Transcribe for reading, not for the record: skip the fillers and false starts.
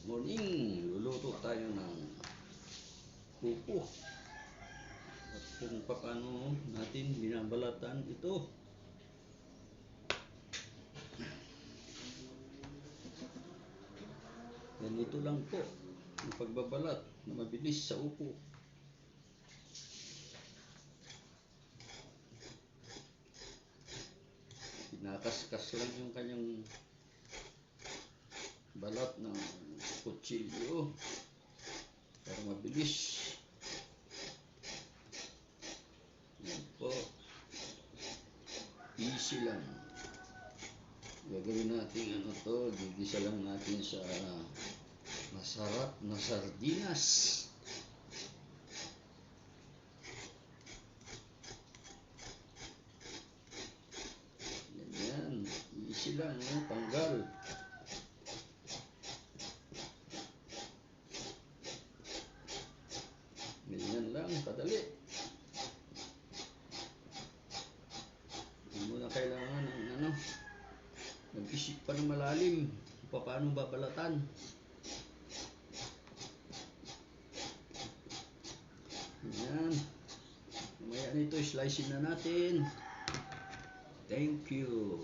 Morning! Luluto tayo ng pupo. At kung paano natin binabalatan ito. Ganito lang po ang pagbabalat na mabilis sa upo. Pinakaskas lang yung kanyang balat ng kutsilyo para mabilis. Yan po. Easy lang. Gagawin natin gigisa lang natin sa masarap na sardinas. Yan, easy lang, tanggal. Ganyan lang, kadali. Hindi mo na kailangan ng nag-isip pa ng malalim kung paano babalatan. Yan. Mamaya nito, slicein na natin. Thank you.